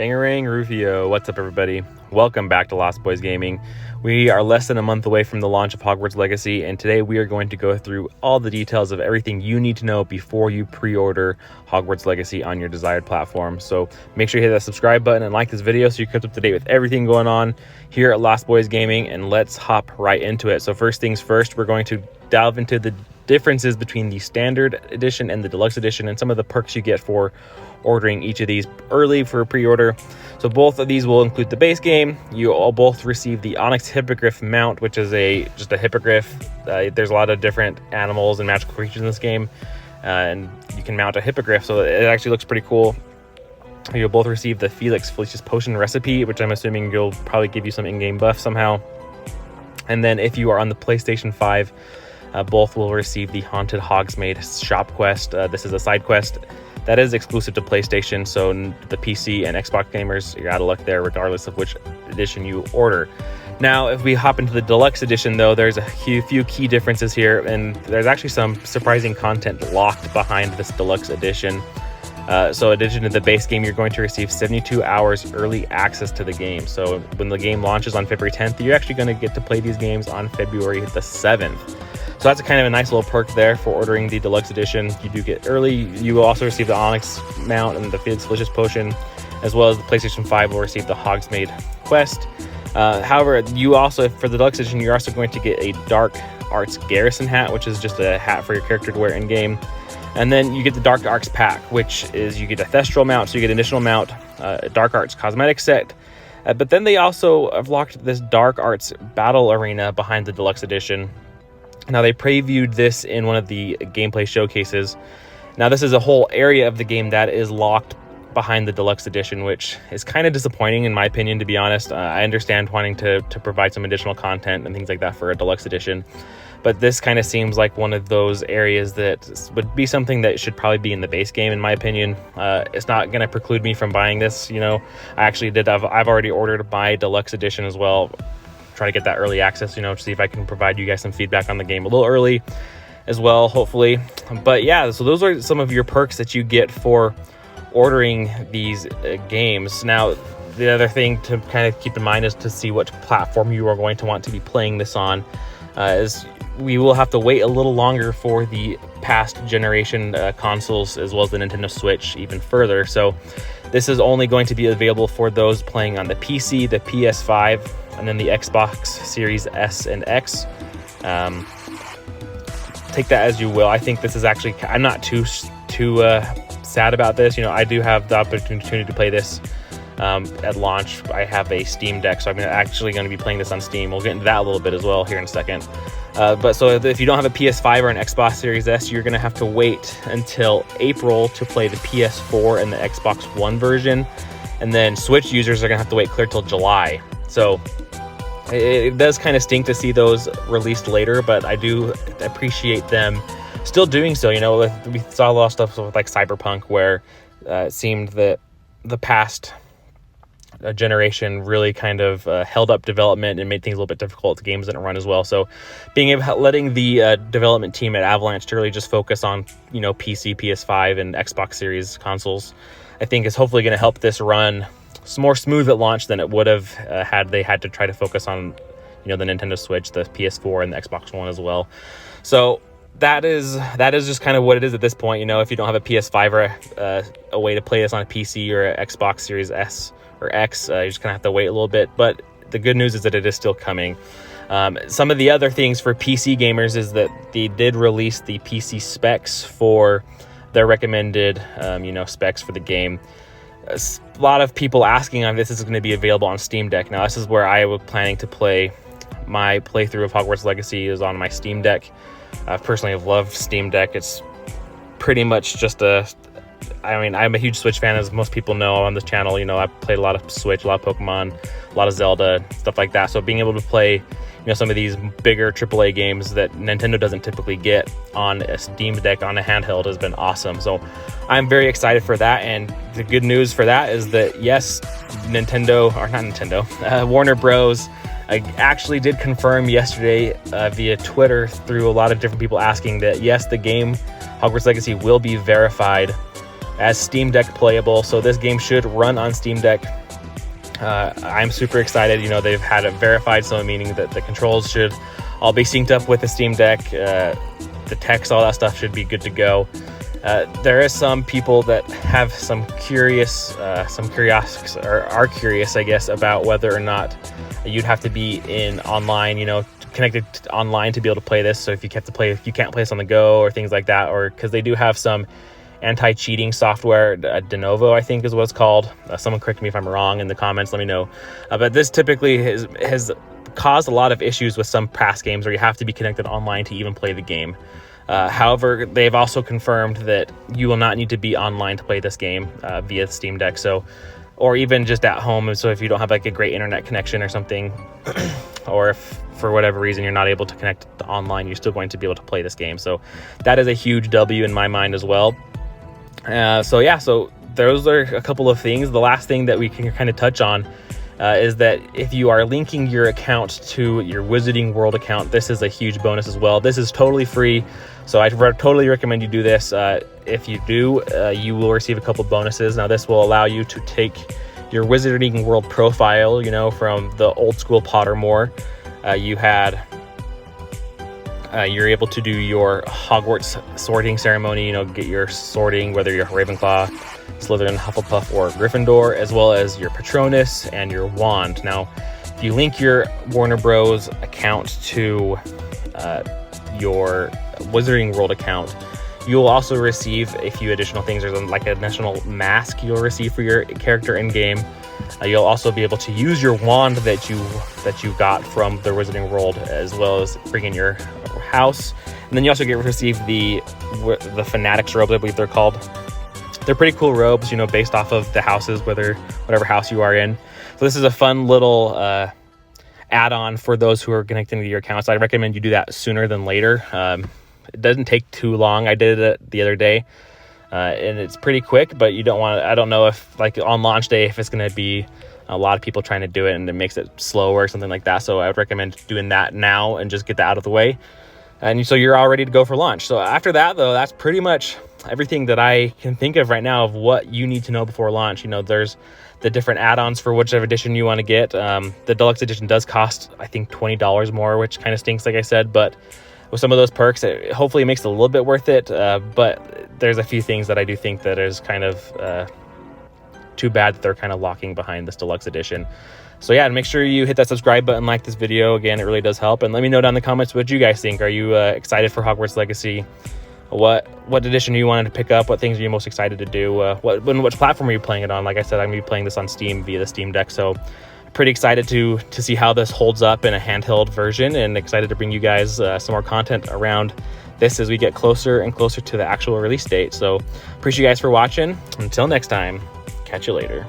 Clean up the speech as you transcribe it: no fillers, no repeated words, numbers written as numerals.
Bangarang Rufio, what's up everybody? Welcome back to Lost Boys Gaming. We are less than a month away from the launch of Hogwarts Legacy, and today we are going to go through all the details of everything you need to know before you pre-order Hogwarts Legacy on your desired platform. So make sure you hit that subscribe button and like this video so you're kept up to date with everything going on here at Lost Boys Gaming, and let's hop right into it. So first things first, we're going to delve into the differences between the standard edition and the deluxe edition and some of the perks you get for ordering each of these early for pre-order. So both of these will include the base game. You all both receive the Onyx Hippogriff mount, which is just a hippogriff. There's a lot of different animals and magical creatures in this game, and you can mount a hippogriff, so it actually looks pretty cool. You'll both receive the Felix Felicis potion recipe, which I'm assuming you'll probably give you some in-game buff somehow. And then if you are on the PlayStation 5, both will receive the Haunted Hogsmeade shop quest. This is a side quest that is exclusive to PlayStation, so the PC and Xbox gamers, you're out of luck there regardless of which edition you order. Now, if we hop into the deluxe edition though, there's a few key differences here, and there's actually some surprising content locked behind this deluxe edition. So in addition to the base game, you're going to receive 72 hours early access to the game. So when the game launches on February 10th, you're actually going to get to play these games on February the 7th. So that's a kind of a nice little perk there for ordering the deluxe edition. You do get early. You will also receive the Onyx mount and the Felix Felicis potion, as well as the PlayStation 5 will receive the Hogsmeade quest. However, you also, for the deluxe edition, you're also going to get a Dark Arts Garrison hat, which is just a hat for your character to wear in game. And then you get the Dark Arts pack, which is you get a Thestral mount, so you get an additional mount, Dark Arts cosmetic set. But then they also have locked this Dark Arts battle arena behind the deluxe edition. Now, they previewed this in one of the gameplay showcases. Now, this is a whole area of the game that is locked behind the deluxe edition, which is kind of disappointing in my opinion, to be honest. I understand wanting to provide some additional content and things like that for a deluxe edition, but this kind of seems like one of those areas that would be something that should probably be in the base game, in my opinion. It's not going to preclude me from buying this. You know, I've already ordered my deluxe edition as well. Try to get that early access, to see if I can provide you guys some feedback on the game a little early as well, hopefully. But yeah, so those are some of your perks that you get for ordering these games. Now, the other thing to kind of keep in mind is to see what platform you are going to want to be playing this on, is we will have to wait a little longer for the past generation consoles as well as the Nintendo Switch even further. So this is only going to be available for those playing on the PC, the PS5, and then the Xbox Series S and X. Take that as you will. I think this is actually, I'm not too sad about this. I do have the opportunity to play this at launch. I have a Steam Deck, so I'm actually going to be playing this on Steam. We'll get into that a little bit as well here in a second. But so if you don't have a PS5 or an Xbox Series S, you're going to have to wait until April to play the PS4 and the Xbox One version. And then Switch users are going to have to wait clear till July. So it does kind of stink to see those released later, but I do appreciate them still doing so. We saw a lot of stuff with like Cyberpunk, where it seemed that the past generation really kind of held up development and made things a little bit difficult. The games didn't run as well. So letting the development team at Avalanche to really just focus on PC, PS5, and Xbox Series consoles, I think is hopefully going to help this run more smooth at launch than it would have had they had to try to focus on the Nintendo Switch, the PS4, and the Xbox One as well. So that is just kind of what it is at this point. If you don't have a PS5 or a way to play this on a PC or an Xbox Series S or X, you're just gonna have to wait a little bit. But the good news is that it is still coming. Some of the other things for PC gamers is that they did release the PC specs for their recommended specs for the game. A lot of people asking on this is going to be available on Steam Deck. Now, this is where I was planning to play my playthrough of Hogwarts Legacy, is on my Steam Deck. Personally, I've loved Steam Deck. It's pretty much just I'm a huge Switch fan, as most people know on this channel. I've played a lot of Switch, a lot of Pokemon, a lot of Zelda, stuff like that. So being able to play some of these bigger AAA games that Nintendo doesn't typically get on a Steam Deck on a handheld has been awesome. So I'm very excited for that. And the good news for that is that, yes, Warner Bros. Actually did confirm yesterday via Twitter through a lot of different people asking that, yes, the game Hogwarts Legacy will be verified as Steam Deck playable. So this game should run on Steam Deck. I'm super excited. You know, they've had it verified, so meaning that the controls should all be synced up with the Steam Deck. The text, all that stuff should be good to go. There is some people that have some curious, or are curious, I guess, about whether or not you'd have to be in online, you know, connected online to be able to play this. So if you can't play this on the go or things like that, or because they do have some anti-cheating software, de novo, I think is what it's called. Someone correct me if I'm wrong in the comments, let me know. But this typically has caused a lot of issues with some past games where you have to be connected online to even play the game. However, they've also confirmed that you will not need to be online to play this game via Steam Deck, so, or even just at home. So if you don't have like a great internet connection or something, or if for whatever reason you're not able to connect to online, you're still going to be able to play this game. So that is a huge W in my mind as well. So those are a couple of things. The last thing that we can kind of touch on is that if you are linking your account to your Wizarding World account, this is a huge bonus as well. This is totally free, so I totally recommend you do this. If you do, you will receive a couple bonuses. Now, this will allow you to take your Wizarding World profile, you know, from the old school Pottermore. You're able to do your Hogwarts sorting ceremony, you know, get your sorting, whether you're Ravenclaw, Slytherin, Hufflepuff, or Gryffindor, as well as your Patronus and your wand. Now, if you link your Warner Bros. Account to your Wizarding World account, you'll also receive a few additional things. There's like an additional mask you'll receive for your character in game. You'll also be able to use your wand that you got from the Wizarding World, as well as bring in your house. And then you also get to receive the Fanatics robes, I believe they're called. They're pretty cool robes, you know, based off of the houses, whatever house you are in. So this is a fun little add-on for those who are connecting to your accounts. I recommend you do that sooner than later. It doesn't take too long. I did it the other day, and it's pretty quick, but you don't want to, I don't know if like on launch day, if it's going to be a lot of people trying to do it and it makes it slower or something like that. So I would recommend doing that now and just get that out of the way. And so you're all ready to go for launch. So after that, though, that's pretty much everything that I can think of right now of what you need to know before launch. You know, there's the different add-ons for whichever edition you want to get. The deluxe edition does cost, I think, $20 more, which kind of stinks, like I said. But with some of those perks, hopefully it makes it a little bit worth it. But there's a few things that I do think that is kind of too bad that they're kind of locking behind this deluxe edition. So yeah, make sure you hit that subscribe button, like this video. Again, it really does help. And let me know down in the comments what you guys think. Are you excited for Hogwarts Legacy? What edition you wanted to pick up? What things are you most excited to do? Which platform are you playing it on? Like I said, I'm going to be playing this on Steam via the Steam Deck. So pretty excited to see how this holds up in a handheld version, and excited to bring you guys some more content around this as we get closer and closer to the actual release date. So appreciate you guys for watching. Until next time, catch you later.